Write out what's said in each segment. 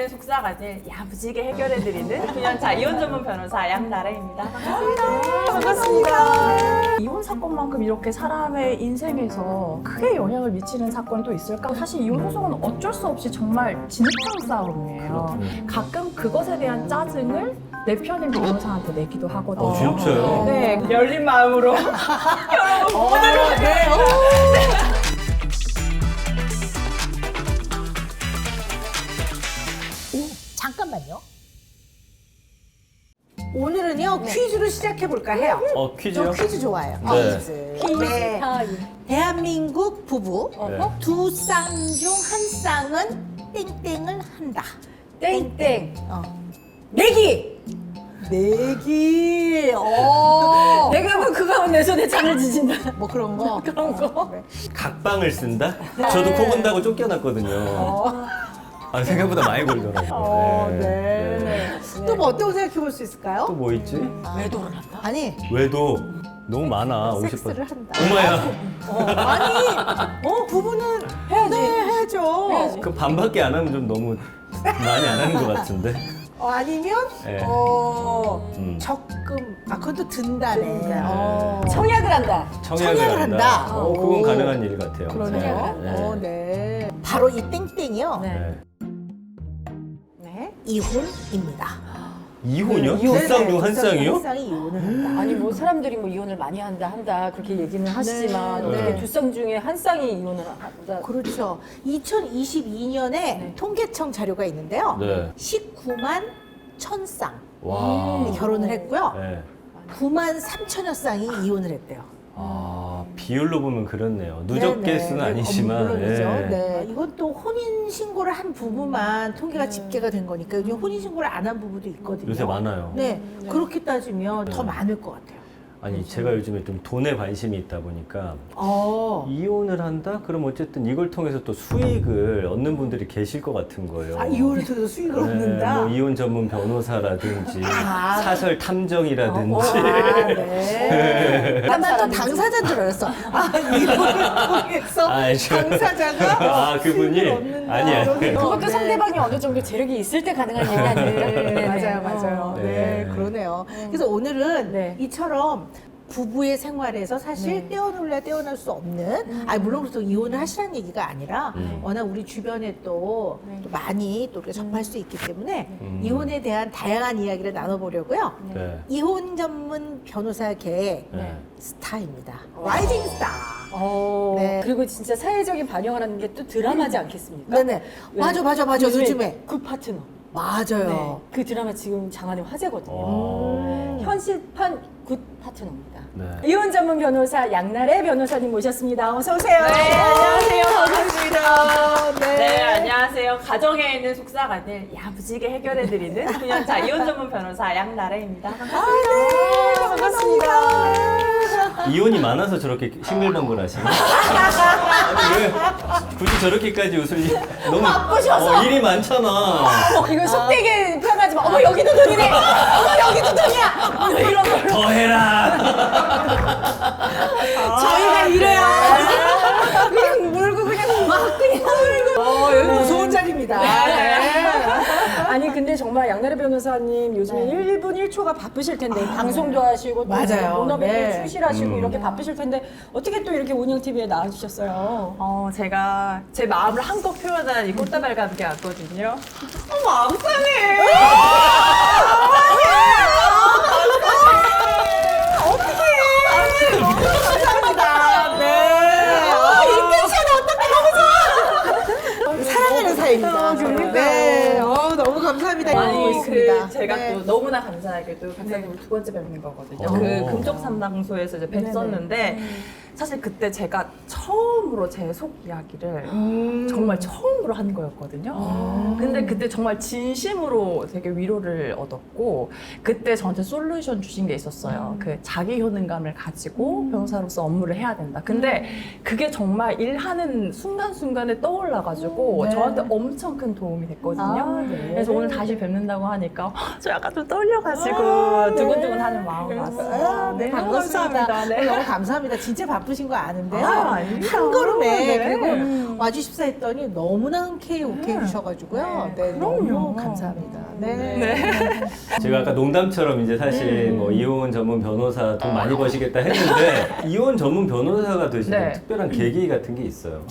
있는 속사관을 야무지게 해결해드리는 9년차 이혼 전문 변호사 양나래입니다. 반갑습니다. 이혼 사건만큼 이렇게 사람의 인생에서 크게 영향을 미치는 사건이 또 있을까? 사실 이혼 소송은 어쩔 수 없이 정말 진흙탕 싸움이에요. 가끔 그것에 대한 짜증을 내 편인 변호사한테 내기도 하거든요. 진짜요? 네, 열린 마음으로 여러분 오늘은 잠깐만요. 오늘은요 퀴즈로 시작해 볼까 해요. 퀴즈요? 저 퀴즈 좋아해요. 네. 퀴즈. 네. 대한민국 부부 네. 두 쌍 중 한 쌍은 땡땡을 한다. 땡땡. 내기. 내기. 내가 뭐 그거 하면 내 손에 잔을 지진다. 뭐 그런 거. 그런 거. 각방을 쓴다? 저도 코 건다고 쫓겨났거든요. 생각보다 많이 걸더라고요. 네. 또 뭐 어떤 거 생각해 볼 수 있을까요? 또 뭐 있지? 외도를 한다. 아니 외도 너무 많아. 50번. 섹스를 한다. 엄마야. 아니 부부는 해야지. 네, 해야죠. 그 반밖에 안 하면 좀 너무 많이 안 하는 것 같은데. 아니면 네. 적금. 그건 또 든다네. 청약을 한다. 청약을 한다. 그건 가능한 일 같아요. 그러네요. 네. 네. 바로 이 땡땡이요. 네. 네. 이혼입니다. 이혼이요? 두 쌍 중 한 쌍이요? 한 쌍이 이혼을 한다. 아니 뭐 사람들이 뭐 이혼을 많이 한다 그렇게 얘기는 하시지만 네. 어떻게 네. 두 쌍 중에 한 쌍이 이혼을 한다. 그렇죠. 2022년에 통계청 자료가 있는데요. 네. 19만 1000쌍 와. 결혼을 했고요. 네. 9만 3천여 쌍이 이혼을 했대요. 비율로 보면 그렇네요. 누적 수는 아니지만. 물론이죠. 네. 네. 이건 또 혼인 신고를 한 부부만 통계가 집계가 된 거니까 요즘 혼인 신고를 안 한 부부도 있거든요. 요새 많아요. 네. 그렇게 따지면 더 네. 많을 것 같아요. 아니 제가 요즘에 좀 돈에 관심이 있다 보니까 이혼을 한다? 그럼 어쨌든 이걸 통해서 또 수익을 얻는 분들이 계실 것 같은 거예요. 이혼을 통해서 수익을 얻는다. 뭐 이혼 전문 변호사라든지 아. 사설 탐정이라든지 네. 나도 당사자인 줄 알았어. 이혼을 통해서 당사자가 그분이 수익을 얻는다. 아니. 그것도 네. 상대방이 어느 정도 재력이 있을 때 가능한 얘기 아닙니까? 네, 맞아요. 네. 네, 그러네요. 그래서 오늘은 네. 이처럼 부부의 생활에서 사실 떼어놓을래 떼어놓을 수 없는, 물론 그래서 이혼을 하시라는 얘기가 아니라 워낙 우리 주변에 또 많이 또 이렇게 접할 수 있기 때문에 이혼에 대한 다양한 이야기를 나눠보려고요. 네. 이혼 전문 변호사계의 네. 스타입니다. 라이징 스타. 네. 그리고 진짜 사회적인 반영을 하는 게 또 드라마지 않겠습니까? 네네. 맞아. 요즘에. 굿 파트너. 맞아요. 네. 그 드라마 지금 장안의 화제거든요. 현실판 굿 파트너입니다. 네. 이혼 전문 변호사 양나래 변호사님 모셨습니다. 어서 오세요. 네, 안녕하세요. 반갑습니다. 네. 안녕하세요. 가정에 있는 속사관을 야무지게 해결해드리는 9년차 이혼 전문 변호사 양나래입니다. 반갑습니다. 이혼이 많아서 저렇게 싱글벙글하시나? 아니 왜 굳이 저렇게까지 웃을 일 너무 바쁘셔서. 일이 많잖아. 이거 속되게 표현하지 마. 어머 여기도 돈이네. 어머 여기도 돈이야. 이런 걸로. 더 해라. 저희가 이래요. 그냥 물고 그냥 막 그냥 물고. 여기 무서운 자리입니다. 아니 근데 정말 양나래 변호사님 요즘에 1분 1초가 바쁘실 텐데 방송도 하시고 또 맞아요. 본업에도 네. 충실하시고 이렇게 바쁘실 텐데 어떻게 또 이렇게 운영 TV에 나와주셨어요? 제가 제 마음을 한껏 표현한 이 꽃다발 감기 왔거든요. 어머, 아무상해! 감사합니다. 네. 인텐션 어떻게 너무 좋아. 사랑하는 사이입니다. 네. 너무 감사합니다. 이러고 아니, 있습니다. 제가 네. 또 너무나 감사하게도 박사님을 두 번째 뵙는 거거든요. 오. 그 금쪽 상담소에서 이제 뵀었는데, 사실 그때 제가 처음으로 제 속 이야기를 정말 처음으로 한 거였거든요. 근데 그때 정말 진심으로 되게 위로를 얻었고, 그때 저한테 솔루션 주신 게 있었어요. 그 자기 효능감을 가지고 변호사로서 업무를 해야 된다. 근데 그게 정말 일하는 순간순간에 떠올라가지고 저한테 엄청 큰 도움이 됐거든요. 그래서 오늘 다시 뵙는다고 하니까 저 약간 좀 떨려가지고 두근두근 하는 마음이 왔어요. 네, 너무 반갑습니다. 감사합니다. 네. 너무 감사합니다. 진짜 바쁘신 거 아는데요. 아닙니다. 한 걸음에 네. 그리고 와주십사 했더니 너무나 흔쾌히 오케이 해주셔가지고요. 네, 그럼요. 너무 감사합니다. 네. 제가 아까 농담처럼 이제 사실 뭐 이혼 전문 변호사 돈 많이 버시겠다 했는데 이혼 전문 변호사가 되시는 네. 특별한 계기 같은 게 있어요.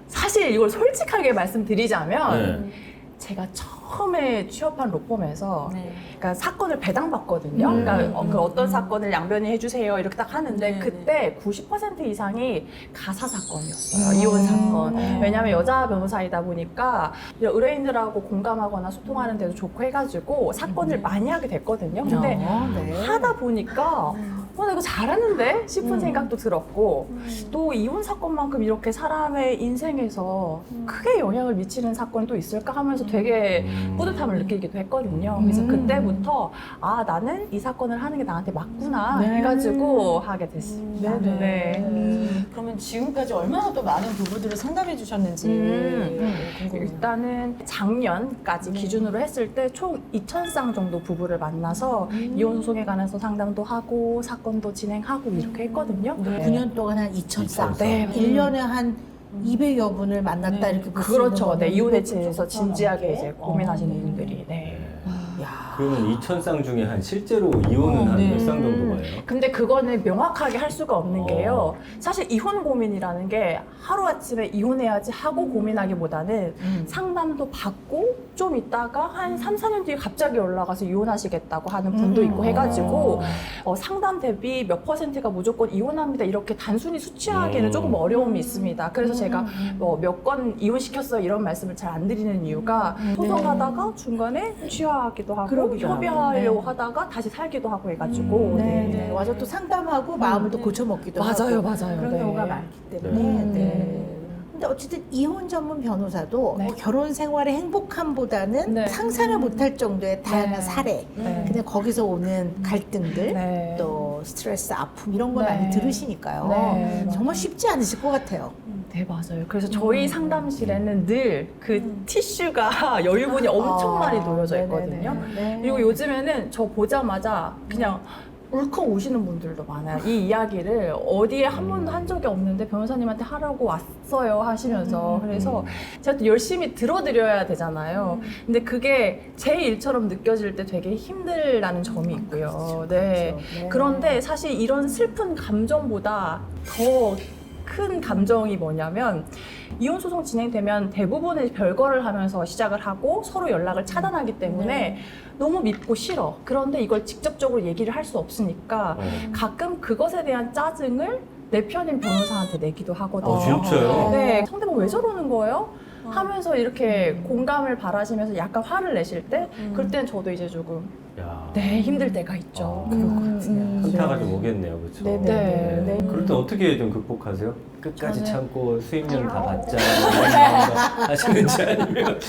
사실 이걸 솔직하게 말씀드리자면 네. 제가 처음에 취업한 로펌에서 네. 그러니까 사건을 배당받거든요. 그러니까 그 어떤 사건을 양변히 해주세요 이렇게 딱 하는데 그때 90% 이상이 가사 사건이었어요. 이혼 사건. 왜냐하면 여자 변호사이다 보니까 의뢰인들하고 공감하거나 소통하는 데도 좋고 해가지고 사건을 많이 하게 됐거든요. 근데 네. 하다 보니까 나 이거 잘하는데 싶은 생각도 들었고 또 이혼 사건만큼 이렇게 사람의 인생에서 크게 영향을 미치는 사건이 또 있을까 하면서 되게 뿌듯함을 느끼기도 했거든요. 그래서 그때부터 아 나는 이 사건을 하는 게 나한테 맞구나 해가지고 하게 됐습니다. 그러면 지금까지 얼마나 또 많은 부부들을 상담해 주셨는지 궁금해요. 일단은 작년까지 기준으로 했을 때 총 2,000쌍 정도 부부를 만나서 이혼 소송에 관해서 상담도 하고 사건도 진행하고 이렇게 했거든요. 9년 동안 한 2,000쌍. 네. 1년에 한 200여 분을 만났다 이렇게 볼 수 있는 그렇죠. 네, 거네요. 이혼에 대해서 진지하게 이제 고민하시는 분들이. 네. 야. 그러면 2,000쌍 중에 한 실제로 이혼은 한 몇 쌍 정도가요? 근데 그거는 명확하게 할 수가 없는 게요. 사실 이혼 고민이라는 게 하루아침에 이혼해야지 하고 고민하기보다는 상담도 받고 좀 있다가 한 3, 4년 뒤에 갑자기 올라가서 이혼하시겠다고 하는 분도 있고 해가지고 상담 대비 몇 %가 무조건 이혼합니다. 이렇게 단순히 수치하기에는 조금 어려움이 있습니다. 그래서 제가 뭐 몇 건 이혼시켰어요 이런 말씀을 잘 안 드리는 이유가 소송하다가 중간에 취하기도 하고 협의하려고 하다가 다시 살기도 하고 해가지고 네. 와서 또 상담하고 마음을 또 고쳐먹기도 맞아요, 하고 맞아요. 그런 네. 경우가 많기 때문에 네. 근데 어쨌든 이혼 전문 변호사도 네. 결혼 생활의 행복함보다는 네. 상상을 못할 정도의 다양한 네. 사례 네. 근데 거기서 오는 갈등들 네. 또 스트레스, 아픔 이런 걸 네. 많이 들으시니까요. 네, 정말 쉽지 않으실 것 같아요. 네, 맞아요. 그래서 저희 상담실에는 늘 그 티슈가 여유분이 엄청 많이 놓여져 있거든요. 네. 그리고 요즘에는 저 보자마자 그냥 울컥 우시는 분들도 많아요. 이 이야기를 어디에 한 번도 한 적이 없는데 변호사님한테 하라고 왔어요 하시면서 그래서 제가 또 열심히 들어드려야 되잖아요. 근데 그게 제 일처럼 느껴질 때 되게 힘들다는 점이 있고요. 네. 그런데 사실 이런 슬픈 감정보다 더 큰 감정이 뭐냐면 이혼 소송 진행되면 대부분의 별거를 하면서 시작을 하고 서로 연락을 차단하기 때문에 너무 밉고 싫어. 그런데 이걸 직접적으로 얘기를 할 수 없으니까 가끔 그것에 대한 짜증을 내 편인 변호사한테 내기도 하거든요. 진짜요? 네. 상대방 왜 저러는 거예요? 하면서 이렇게 공감을 바라시면서 약간 화를 내실 때 그럴 땐 저도 이제 조금 야. 네 힘들 때가 있죠. 현타가 좀 오겠네요, 그렇죠? 네. 그럴 때 어떻게 좀 극복하세요? 끝까지 참고 수임료를 다 받자 하시는지 아니면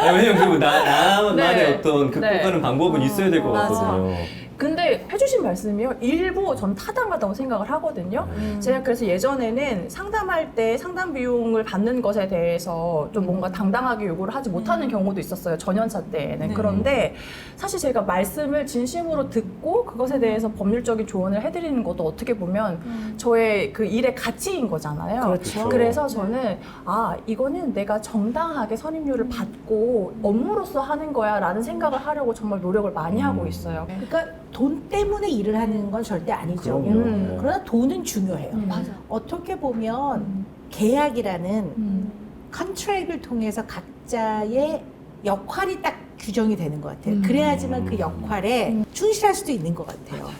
왜냐면 그리고 나만의 네. 어떤 극복하는 방법은 있어야 될 것 맞아. 같거든요. 근데 해주신 말씀이요. 일부 전 타당하다고 생각을 하거든요. 제가 그래서 예전에는 상담할 때 상담 비용을 받는 것에 대해서 좀 뭔가 당당하게 요구를 하지 못하는 경우도 있었어요. 전연차 때에는. 그런데 사실 제가 말씀을 진심으로 듣고 그것에 대해서 법률적인 조언을 해드리는 것도 어떻게 보면 저의 그 일의 가치인 거잖아요. 그렇죠. 그래서 저는 이거는 내가 정당하게 선임료를 받고 업무로서 하는 거야 라는 생각을 하려고 정말 노력을 많이 하고 있어요. 그러니까 돈 때문에 일을 하는 건 절대 아니죠. 그럼요. 그러나 돈은 중요해요. 맞아. 어떻게 보면 계약이라는 컨트랙을 통해서 각자의 역할이 딱 규정이 되는 것 같아요. 그래야지만 그 역할에 충실할 수도 있는 것 같아요.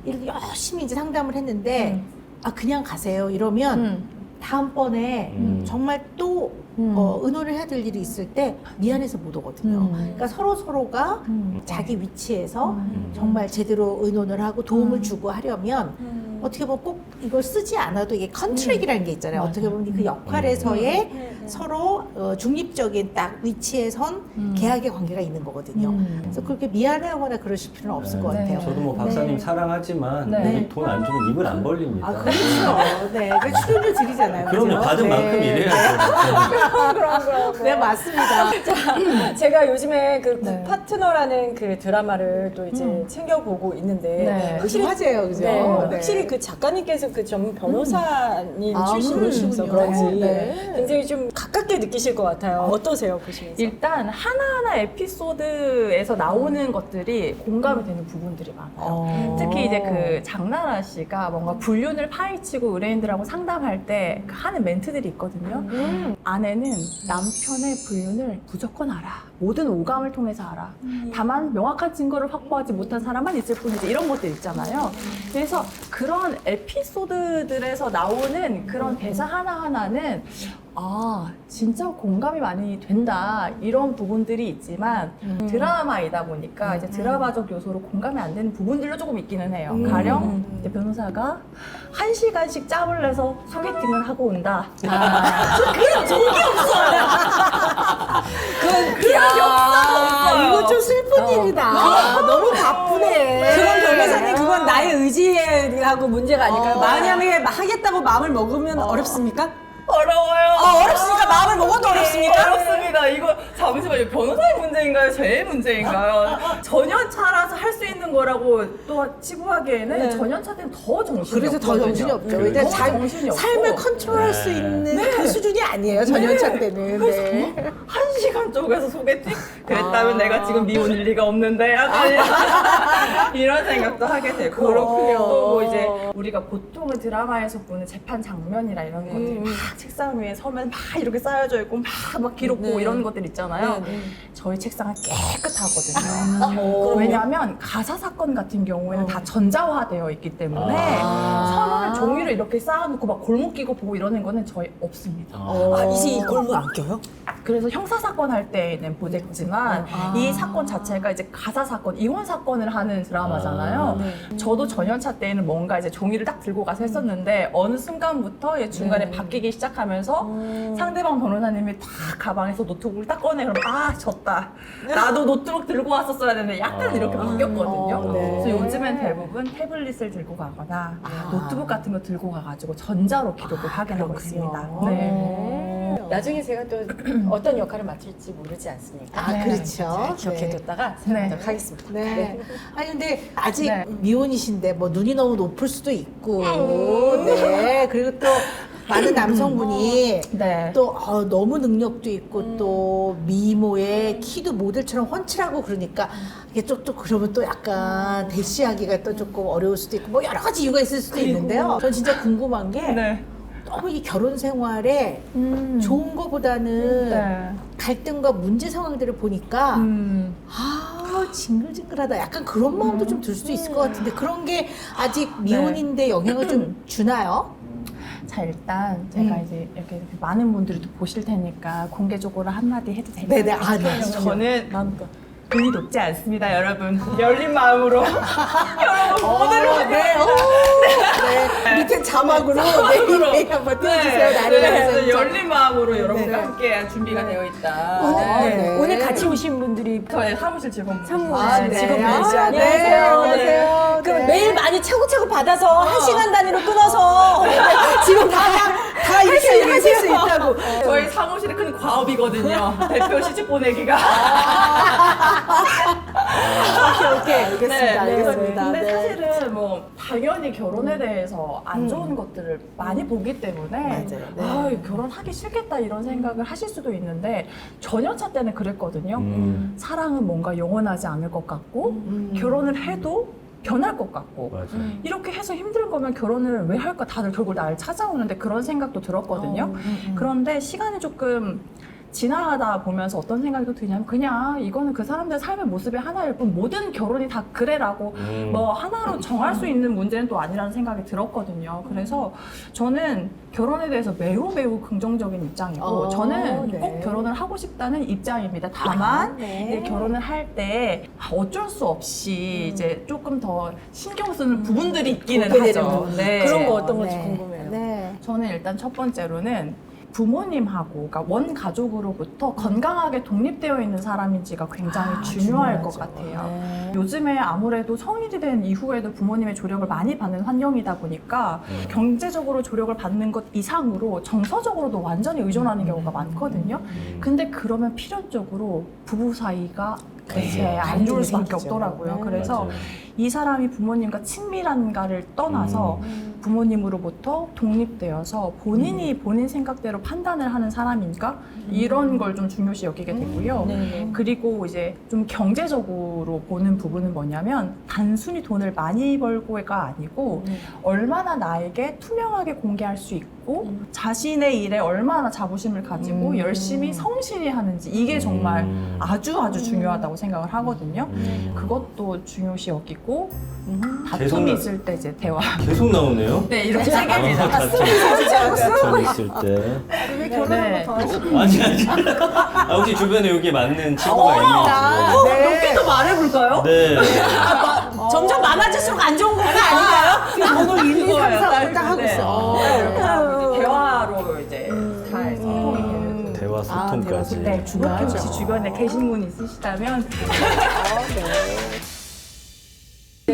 이렇게 열심히 이제 상담을 했는데 그냥 가세요 이러면 다음번에 정말 또 의논을 해야 될 일이 있을 때 미안해서 못 오거든요. 그러니까 서로가 자기 위치에서 정말 제대로 의논을 하고 도움을 주고 하려면 어떻게 보면 꼭 이걸 쓰지 않아도 이게 컨트랙이라는 게 있잖아요. 어떻게 보면 그 역할에서의 서로 중립적인 딱 위치에 선 계약의 관계가 있는 거거든요. 그래서 그렇게 미안해하거나 그러실 필요는 없을 것 같아요. 저도 뭐 박사님 사랑하지만 네. 돈 안 주면 입을 안 벌립니다. 아, 그렇죠. 네. 그 출연료 드리잖아요. 그럼요. 그죠? 받은 네. 만큼 일해야죠. 그럼. 네, 맞습니다. 제가 요즘에 그 네. 파트너라는 그 드라마를 또 이제 챙겨보고 있는데 네. 확실히 화제예요, 그죠? 네, 네. 확실히 그 작가님께서 그 전문 변호사님 아, 출신이셔서 그러시군요. 그런지 네. 굉장히 좀 가깝게 느끼실 것 같아요. 어떠세요, 보시면서? 일단 하나하나 에피소드에서 나오는 것들이 공감이 되는 부분들이 많아요. 특히 이제 그 장나라 씨가 뭔가 불륜을 파헤치고 의뢰인들하고 상담할 때그 하는 멘트들이 있거든요. 아내는 남편의 불륜을 무조건 알아. 모든 오감을 통해서 알아. 다만 명확한 증거를 확보하지 못한 사람만 있을 뿐이지. 이런 것들 있잖아요. 그래서 그런 에피소드들에서 나오는 그런 대사 하나하나는 아, 진짜 공감이 많이 된다. 이런 부분들이 있지만 드라마이다 보니까 이제 드라마적 요소로 공감이 안 되는 부분들도 조금 있기는 해요. 가령 이제 변호사가 1시간씩 짬을 내서 소개팅을 하고 온다. 그런 적이 없어요. 그런 역사가 없어요. 이거 좀 슬픈 일이다. 너무 바쁘네. 그건 변호사님, 그건 나의 의지하고 문제가 아닐까요? 어. 만약에 하겠다고 마음을 먹으면 어렵습니까? 어려워요. 어렵습니까? 마음을 먹어도 어렵습니까? 어렵습니다. 이거 잠시만요. 변호사의 문제인가요? 제 문제인가요? 전연차라서 할 수 있는 거라고 또 치부하기에는 네. 전연차 때는 더 정신이 그래서 더 없거든요. 정신이 없죠. 그래요. 일단 더 정신이 없고. 삶을 컨트롤할 수 있는 그 수준이 아니에요. 전연차 때는. 네. 1시간 쪽에서 소개팅? 그랬다면 내가 지금 미혼일 리가 없는데 약간 이런 생각도 하게 되고 그렇군요. 또 뭐 이제 우리가 보통은 드라마에서 보는 재판 장면이나 이런 것들이 막 책상 위에 서면 막 이렇게 쌓여져 있고 막 기록 보고 이런 것들 있잖아요. 저희 책상은 깨끗하거든요. 왜냐하면 가사 사건 같은 경우에는 다 전자화되어 있기 때문에 서면을 종이를 이렇게 쌓아놓고 막 골목 끼고 보고 이러는 거는 저희 없습니다. 이제 이 골목 안 껴요? 그래서 형사 사건 할 때는 보냈지만 이 사건 자체가 이제 가사 사건, 이혼 사건을 하는 드라마잖아요. 저도 전연차 때에는 뭔가 이제 종이를 딱 들고 가서 했었는데 어느 순간부터 이제 중간에 바뀌기 시작하면서 상대방 변호사님이 딱 가방에서 노트북을 딱 꺼내 그럼 아 졌다. 나도 노트북 들고 왔었어야 되는데 약간 이렇게 바뀌었거든요. 네. 그래서 요즘엔 대부분 태블릿을 들고 가거나 노트북 같은 거 들고 가가지고 전자로 기록을 하게 하고 있습니다. 네. 나중에 제가 또 어떤 역할을 맡을지 모르지 않습니까? 아, 그렇죠. 잘 기억해뒀다가 생각하도록 하겠습니다. 네. 아니 근데 아직 네. 미혼이신데 뭐 눈이 너무 높을 수도 있고, 네. 그리고 또 많은 남성분이 네. 또 너무 능력도 있고 또 미모에 키도 모델처럼 훤칠하고 그러니까 이게 또 그러면 또 약간 대시하기가 또 조금 어려울 수도 있고 뭐 여러 가지 이유가 있을 수도 있는데요. 전 진짜 궁금한 게 네. 너무 이 결혼 생활에 좋은 거보다는 네. 갈등과 문제 상황들을 보니까 징글징글하다. 약간 그런 마음도 좀 들 수도 있을 것 같은데 그런 게 아직 미혼인데 영향을 좀 주나요? 자 일단 제가 이제 이렇게 많은 분들이 또 보실 테니까 공개적으로 한마디 해도 될까요? 네네. 아, 네. 저는 눈이 높지 않습니다, 여러분. 열린 마음으로 여러분 모델을 네. 네. 밑에 자막으로 네, 한번 띄워주세요. 나를 그래서 열린 마음으로 여러분과 함께 준비가 되어 있다. 네. 오늘 같이 오신 분들이 저희 사무실 직원 사무실 네. 직원분이시죠? 아, 네. 안녕하세요. 그럼 네. 매일 많이 차곡차곡 받아서 1시간 단위로 끊어서 지금 다 이렇게 하실 수 있다고. 저희 사무실에 큰 과업이거든요. 대표 시집 보내기가. 오케이. 알겠습니다. 알겠습니다. 근데 네. 사실은 뭐 당연히 결혼에 대해서 안 좋은 것들을 많이 보기 때문에 맞아요. 네. 아, 결혼하기 싫겠다 이런 생각을 하실 수도 있는데 전연차 때는 그랬거든요. 사랑은 뭔가 영원하지 않을 것 같고 결혼을 해도 변할 것 같고 맞아요. 이렇게 해서 힘든 거면 결혼을 왜 할까 다들 결국 나를 찾아오는데 그런 생각도 들었거든요. 그런데 시간이 조금 지나가다 보면서 어떤 생각이 또 드냐면 그냥 이거는 그 사람들의 삶의 모습의 하나일 뿐 모든 결혼이 다 그래라고 뭐 하나로 정할 수 있는 문제는 또 아니라는 생각이 들었거든요. 그래서 저는 결혼에 대해서 매우 긍정적인 입장이고 저는 네. 꼭 결혼을 하고 싶다는 입장입니다. 다만 네. 이제 결혼을 할 때 어쩔 수 없이 이제 조금 더 신경 쓰는 부분들이 있기는 보게 되는 하죠. 부분. 네. 그런 거 어떤 건지 네. 궁금해요. 네. 저는 일단 첫 번째로는 부모님하고, 그러니까 원 가족으로부터 건강하게 독립되어 있는 사람인지가 굉장히 중요할 것 같아요. 네. 요즘에 아무래도 성인이 된 이후에도 부모님의 조력을 많이 받는 환경이다 보니까 경제적으로 조력을 받는 것 이상으로 정서적으로도 완전히 의존하는 경우가 많거든요. 근데 그러면 필연적으로 부부 사이가 네, 안 좋을 수밖에 없더라고요. 그래서 맞아요. 이 사람이 부모님과 친밀한가를 떠나서 부모님으로부터 독립되어서 본인이 본인 생각대로 판단을 하는 사람인가 이런 걸 좀 중요시 여기게 되고요. 네. 그리고 이제 좀 경제적으로 보는 부분은 뭐냐면 단순히 돈을 많이 벌고가 아니고 얼마나 나에게 투명하게 공개할 수 있고 자신의 일에 얼마나 자부심을 가지고 열심히 성실히 하는지 이게 정말 아주 중요하다고 생각을 하거든요. 그것도 중요시 여기고 다툼이 계속 있을 때 이제 대화. 계속 나오네요. 네, 이렇게 세 개입니다. 다툼 있을 때. 왜 결혼 네. 한번 더 하시고? 아니. 혹시 주변에 여기 맞는 친구가 있는지. 네. 또 말해볼까요? 네. 점점 많아질수록 안 좋은 건 아닌가요? 오늘 1, 2, 3, 4를 딱 하고 네. 있어. 대화로 이제 잘 소통이 되는. 대화 소통까지. 네, 그렇게 중요하죠. 혹시 주변에 계신 분 있으시다면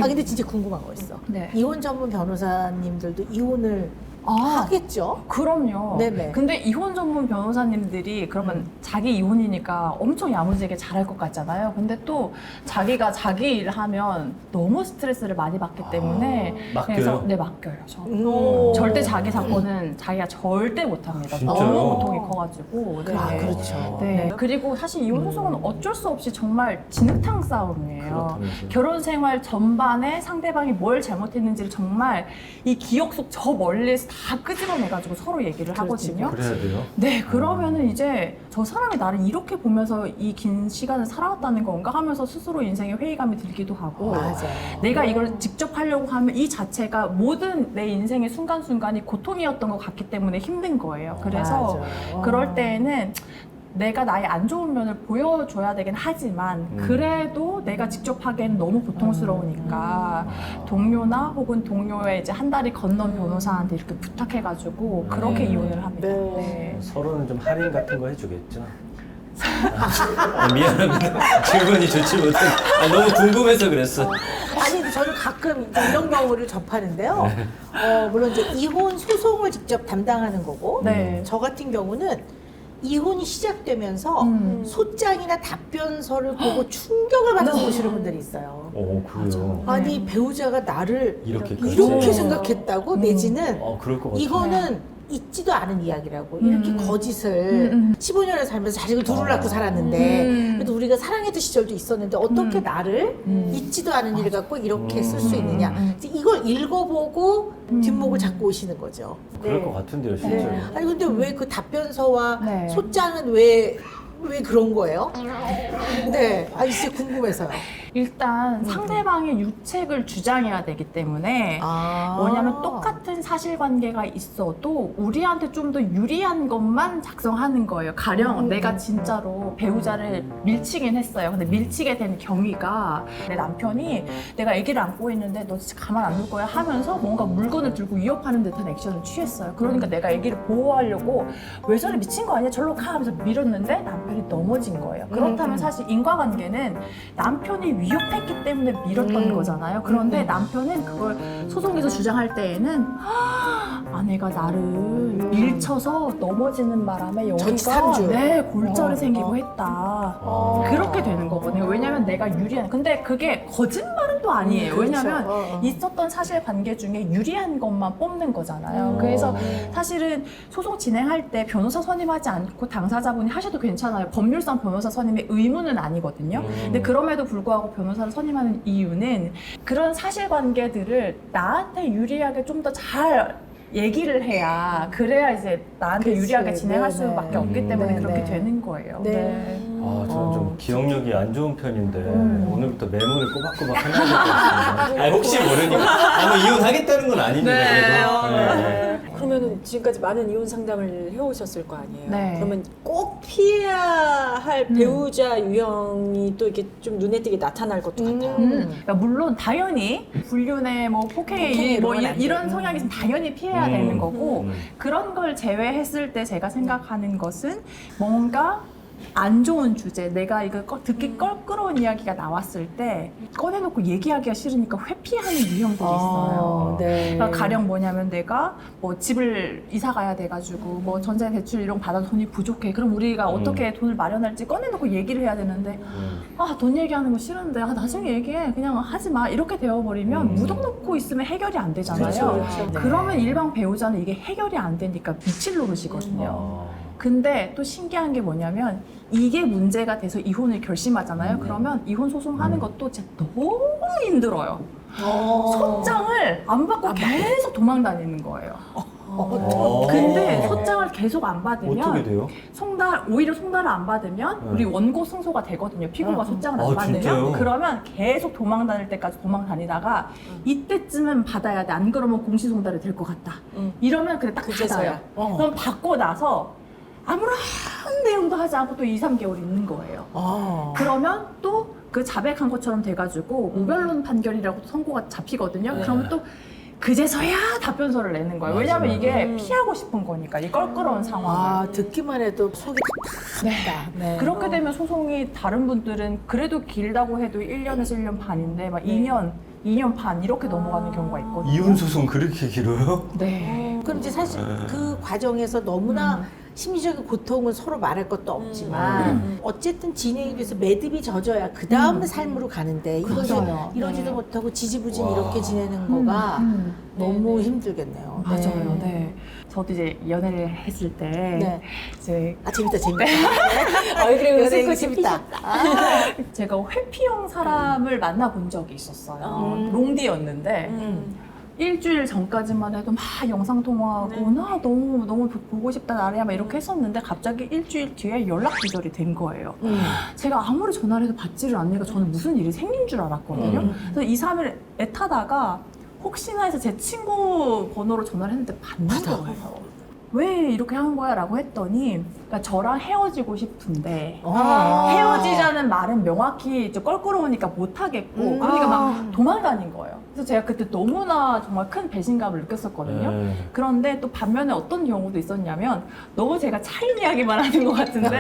아 근데 진짜 궁금한 거 있어. 네. 이혼 전문 변호사님들도 이혼을 아, 하겠죠? 그럼요. 네네. 근데 이혼 전문 변호사님들이 그러면 자기 이혼이니까 엄청 야무지게 잘할 것 같잖아요. 근데 또 자기가 자기 일 하면 너무 스트레스를 많이 받기 때문에 맡겨요? 그래서 네, 맡겨요. 저. 절대 자기 사건은 자기가 절대 못합니다. 진짜요? 너무 고통이 커가지고. 네. 아 그렇죠. 네. 그리고 사실 이혼 소송은 어쩔 수 없이 정말 진흙탕 싸움이에요. 그렇다면서요. 결혼 생활 전반에 상대방이 뭘 잘못했는지를 정말 이 기억 속 저 멀리에서 다 끄집어내가지고 서로 얘기를 하거든요. 그래야 돼요? 네, 그러면은 이제 저 사람이 나를 이렇게 보면서 이 긴 시간을 살아왔다는 건가 하면서 스스로 인생에 회의감이 들기도 하고 맞아요. 내가 이걸 직접 하려고 하면 이 자체가 모든 내 인생의 순간순간이 고통이었던 것 같기 때문에 힘든 거예요. 그래서 맞아. 그럴 때에는 내가 나의 안 좋은 면을 보여줘야 되긴 하지만 그래도 내가 직접 하기에는 너무 고통스러우니까 동료나 혹은 동료의 이제 한 다리 건넌 변호사한테 이렇게 부탁해가지고 그렇게 이혼을 합니다. 네. 네. 서로는 좀 할인 같은 거 해주겠죠? 미안합니다. 질문이 좋지 못해. 너무 궁금해서 그랬어. 아니 근데 저는 가끔 이제 이런 경우를 접하는데요. 물론 이제 이혼 소송을 직접 담당하는 거고 네. 저 같은 경우는 이혼이 시작되면서 소장이나 답변서를 보고 충격을 받아서 오시는 분들이 있어요. 오, 그래요. 아니 배우자가 나를 이렇게까지. 이렇게 생각했다고 내지는 그럴 것 같아요. 이거는 있지도 않은 이야기라고 이렇게 거짓을 15년을 살면서 자식을 둘을 낳고 살았는데 그래도 우리가 사랑했던 시절도 있었는데 어떻게 나를 있지도 않은 일 갖고 이렇게 쓸 수 있느냐 이제 이걸 읽어보고 뒷목을 잡고 오시는 거죠. 그럴 네. 것 같은데요, 실제로. 아니 근데 왜 그 답변서와 네. 소장은 왜 그런 거예요? 네, 아 진짜 궁금해서요. 일단 상대방의 유책을 주장해야 되기 때문에 뭐냐면 똑같은 사실관계가 있어도 우리한테 좀 더 유리한 것만 작성하는 거예요. 가령 내가 진짜로 배우자를 밀치긴 했어요. 근데 밀치게 된 경위가 내 남편이 내가 아기를 안고 있는데 너 진짜 가만 안 둘 거야 하면서 뭔가 물건을 들고 위협하는 듯한 액션을 취했어요. 그러니까 내가 아기를 보호하려고 왜 저래 미친 거 아니야? 절로 가 하면서 밀었는데 남편이 넘어진 거예요. 그렇다면 사실 인과관계는 남편이 위협했기 때문에 밀었던 거잖아요. 그런데 남편은 그걸 소송에서 주장할 때에는 아내가 나를 밀쳐서 넘어지는 바람에 여기가 전치사주. 네, 골절이 생기고 했다. 그렇게 되는 거거든요. 왜냐면 내가 유리한 근데 그게 거짓말은 또 아니에요. 그렇죠. 왜냐면 있었던 사실관계 중에 유리한 것만 뽑는 거잖아요. 그래서 사실은 소송 진행할 때 변호사 선임하지 않고 당사자분이 하셔도 괜찮아요. 법률상 변호사 선임의 의무는 아니거든요. 근데 그럼에도 불구하고 변호사를 선임하는 이유는 그런 사실관계들을 나한테 유리하게 좀 더 잘 얘기를 해야 그래야 이제 나한테 그치. 유리하게 진행할 네, 수밖에 네. 없기 때문에 네, 그렇게 네. 되는 거예요. 네. 저는 좀 기억력이 안 좋은 편인데 오늘부터 메모를 꼬박꼬박 해놔야 될 것 같습니다. 혹시 모르니까. 뭐 이혼하겠다는 건 아닙니다. 그래도. 네. 그러면은 지금까지 많은 이혼 상담을 해오셨을 거 아니에요. 네. 그러면 꼭 피해야 할 배우자 유형이 또 이렇게 좀 눈에 띄게 나타날 것도 같아요. 그러니까 물론 당연히 불륜에 뭐 폭행에 폭행 뭐 이런 건안 이런 돼. 성향이 있으면 당연히 피해야 되는 거고 음. 그런 걸 제외했을 때 제가 생각하는 것은 뭔가 안 좋은 주제, 내가 이거 듣기 껄끄러운 이야기가 나왔을 때 꺼내놓고 얘기하기가 싫으니까 회피하는 유형들이 있어요. 네. 그러니까 가령 뭐냐면 내가 뭐 집을 이사 가야 돼가지고 뭐 전세 대출 이런 거 받아서 돈이 부족해. 그럼 우리가 어떻게 돈을 마련할지 꺼내놓고 얘기를 해야 되는데 아, 돈 얘기하는 거 싫은데 아, 나중에 얘기해. 그냥 하지 마. 이렇게 되어버리면 묻어놓고 있으면 해결이 안 되잖아요. 그렇죠. 그러면 일반 배우자는 이게 해결이 안 되니까 미칠 노릇이거든요. 근데 또 신기한 게 뭐냐면 이게 문제가 돼서 이혼을 결심하잖아요. 그러면 이혼 소송하는 것도 진짜 너무 힘들어요. 소장을 안 받고 계속 도망 다니는 거예요. 근데 소장을 계속 안 받으면 어떻게 돼요? 오히려 송달을 안 받으면 우리 원고 승소가 되거든요. 피고가 소장을 안 아, 받으면 진짜요? 그러면 계속 도망 다닐 때까지 도망 다니다가 이때쯤은 받아야 돼. 안 그러면 공시송달이 될 것 같다. 이러면 그래 딱 그제서야. 받아요. 그럼 받고 나서 아무런 내용도 하지 않고 또 2, 3개월 있는 거예요. 그러면 또 그 자백한 것처럼 돼가지고 무변론 판결이라고 선고가 잡히거든요. 그러면 또 그제서야 답변서를 내는 거예요. 왜냐하면 이게 피하고 싶은 거니까 이 껄끄러운 상황을. 듣기만 해도 속이 탁탁하다. 네. 그렇게 되면 소송이 다른 분들은 그래도 길다고 해도 1년에서 1년 반인데 막 2년 반 이렇게 넘어가는 경우가 있거든요. 이혼 소송 그렇게 길어요? 네. 그럼 이제 사실 그 과정에서 너무나 심리적인 고통은 서로 말할 것도 없지만 어쨌든 진행이 돼서 매듭이 젖어야 그 다음 삶으로 가는데 이것이 맞아요. 이러지도 못하고 지지부진 이렇게 지내는 거가 너무 힘들겠네요. 맞아요. 네. 저도 이제 연애를 했을 때 네. 이제 재밌다. 그리고 연애 웃을 재밌다. 제가 회피형 사람을 만나본 적이 있었어요. 롱디였는데 일주일 전까지만 해도 막 영상 통화하고 나 너무 보고 싶다 나래야 막 이렇게 했었는데 갑자기 일주일 뒤에 연락 두절이 된 거예요. 제가 아무리 전화를 해도 받지를 않으니까 저는 무슨 일이 생긴 줄 알았거든요. 그래서 2, 3일 애타다가 혹시나 해서 제 친구 번호로 전화를 했는데 받는 거예요. 왜 이렇게 하는 거야? 라고 했더니 그러니까 저랑 헤어지고 싶은데 헤어지자는 말은 명확히 좀 껄끄러우니까 못하겠고 그러니까 막 도망다닌 거예요. 그래서 제가 그때 너무나 정말 큰 배신감을 느꼈었거든요. 그런데 또 반면에 어떤 경우도 있었냐면 너무 제가 차인 이야기만 하는 것 같은데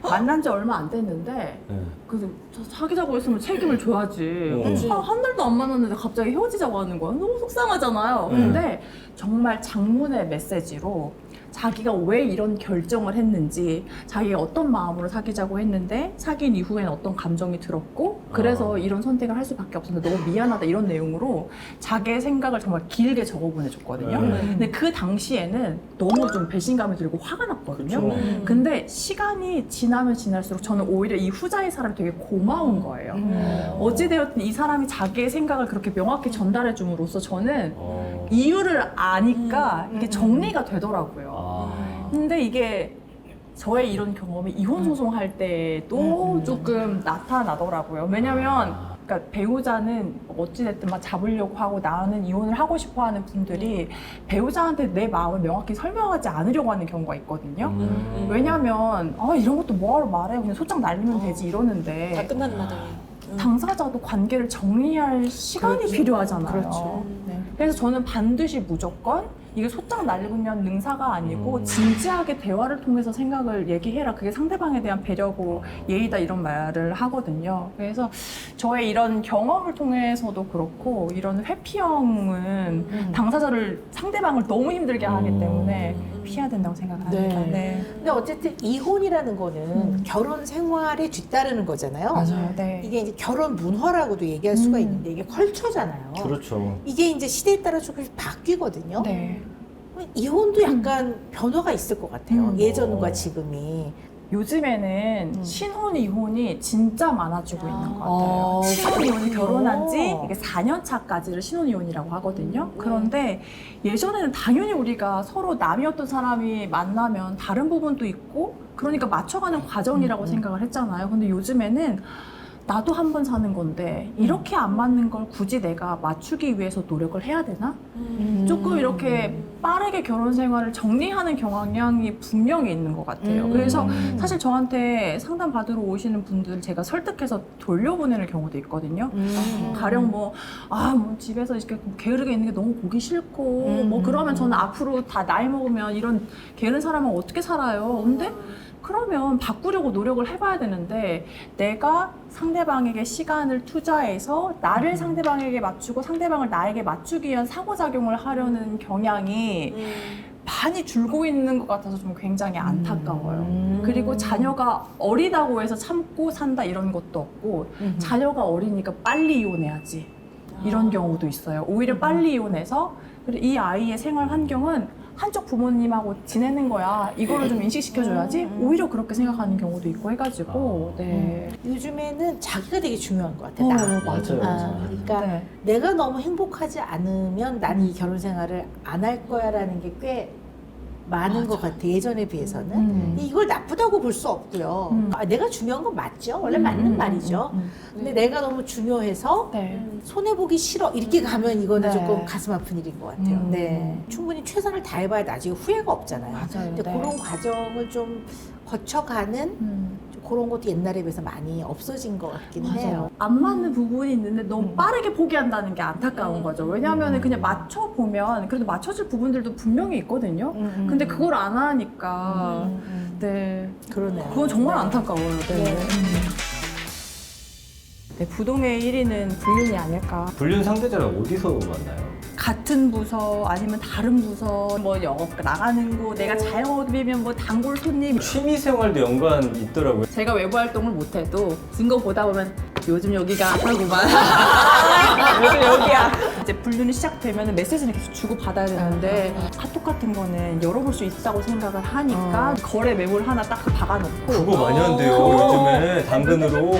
만난 지 얼마 안 됐는데 그래서 저 사귀자고 했으면 책임을 져야지. 한 달도 안 만났는데 갑자기 헤어지자고 하는 거야. 너무 속상하잖아요. 근데 정말 장문의 메시지로 자기가 왜 이런 결정을 했는지, 자기가 어떤 마음으로 사귀자고 했는데 사귄 이후에는 어떤 감정이 들었고 그래서 이런 선택을 할 수밖에 없었는데 너무 미안하다 이런 내용으로 자기의 생각을 정말 길게 적어 보내줬거든요. 근데 그 당시에는 너무 좀 배신감이 들고 화가 났거든요. 근데 시간이 지나면 지날수록 저는 오히려 이 후자의 사람이 되게 고마운 거예요. 어찌되었든 이 사람이 자기의 생각을 그렇게 명확히 전달해 줌으로써 저는 이유를 아니까 이게 정리가 되더라고요. 근데 이게 저의 이런 경험이 이혼 소송할 때도 조금 나타나더라고요. 왜냐면 그러니까 배우자는 어찌됐든 막 잡으려고 하고 나는 이혼을 하고 싶어 하는 분들이 배우자한테 내 마음을 명확히 설명하지 않으려고 하는 경우가 있거든요. 왜냐면 이런 것도 뭐하러 말해 그냥 소장 날리면 되지 이러는데 다 끝나는 마당에. 당사자도 관계를 정리할 시간이 필요하잖아요. 그렇죠. 그래서 저는 반드시 무조건 이게 소장 날리면 능사가 아니고 진지하게 대화를 통해서 생각을 얘기해라. 그게 상대방에 대한 배려고 예의다 이런 말을 하거든요. 그래서 저의 이런 경험을 통해서도 그렇고 이런 회피형은 당사자를 상대방을 너무 힘들게 하기 때문에 피해야 된다고 생각을 합니다. 네. 근데 어쨌든 이혼이라는 거는 결혼 생활에 뒤따르는 거잖아요. 맞아요. 네. 이게 이제 결혼 문화라고도 얘기할 수가 있는데 이게 컬처잖아요. 그렇죠. 이게 이제 시대에 따라 조금씩 바뀌거든요. 네. 이혼도 약간 변화가 있을 것 같아요. 예전과 지금이. 요즘에는 신혼 이혼이 진짜 많아지고 있는 것 같아요. 신혼 이혼이 결혼한 지 이게 4년 차까지를 신혼 이혼이라고 하거든요. 그런데 예전에는 당연히 우리가 서로 남이었던 사람이 만나면 다른 부분도 있고 그러니까 맞춰가는 과정이라고 생각을 했잖아요. 근데 요즘에는 나도 한 번 사는 건데 이렇게 안 맞는 걸 굳이 내가 맞추기 위해서 노력을 해야 되나? 조금 이렇게 빠르게 결혼 생활을 정리하는 경향이 분명히 있는 것 같아요. 그래서 사실 저한테 상담 받으러 오시는 분들 제가 설득해서 돌려보내는 경우도 있거든요. 가령 뭐 집에서 이렇게 게으르게 있는 게 너무 보기 싫고 뭐 그러면 저는 앞으로 다 나이 먹으면 이런 게으른 사람은 어떻게 살아요? 근데 그러면 바꾸려고 노력을 해봐야 되는데 내가 상대방에게 시간을 투자해서 나를 상대방에게 맞추고 상대방을 나에게 맞추기 위한 상호작용을 하려는 경향이 많이 줄고 있는 것 같아서 좀 굉장히 안타까워요. 그리고 자녀가 어리다고 해서 참고 산다 이런 것도 없고 자녀가 어리니까 빨리 이혼해야지 이런 경우도 있어요. 오히려 빨리 이혼해서 그리고 이 아이의 생활 환경은 한쪽 부모님하고 지내는 거야. 이거를 좀 인식시켜줘야지. 오히려 그렇게 생각하는 경우도 있고 해가지고. 네. 요즘에는 자기가 되게 중요한 것 같아. 나. 맞아요. 그러니까 네. 내가 너무 행복하지 않으면 나는 이 결혼 생활을 안 할 거야라는 게 꽤 많은 것 같아. 예전에 비해서는. 이걸 나쁘다고 볼 수 없고요. 내가 중요한 건 맞죠. 원래 맞는 말이죠. 근데 내가 너무 중요해서 네. 손해보기 싫어 이렇게 가면 이거는 네. 조금 가슴 아픈 일인 것 같아요. 네. 충분히 최선을 다해봐야 나중에 후회가 없잖아요. 맞아요. 근데 네. 그런 과정을 좀 거쳐가는 좀 그런 것도 옛날에 비해서 많이 없어진 것 같긴 해요. 안 맞는 부분이 있는데 너무 빠르게 포기한다는 게 안타까운 거죠. 왜냐하면 그냥 맞춰보면 그래도 맞춰질 부분들도 분명히 있거든요. 근데 그걸 안 하니까 네, 그러네요. 그건 정말 안타까워요. 네. 네, 부동의 1위는 불륜이 아닐까. 불륜 상대자를 어디서 만나요? 같은 부서 아니면 다른 부서 뭐 영업 나가는 곳 내가 자영업이면 뭐 단골 손님 취미 생활도 연관 있더라고요. 제가 외부 활동을 못해도 증거 보다 보면 요즘 여기가 하구만 요즘 여기야 이제 불륜이 시작되면 메시지는 계속 주고받아야 되는데 카톡 같은 거는 열어볼 수 있다고 생각을 하니까 거래 메모를 하나 딱 박아놓고 그거 많이 한대요. 요즘에 당근으로.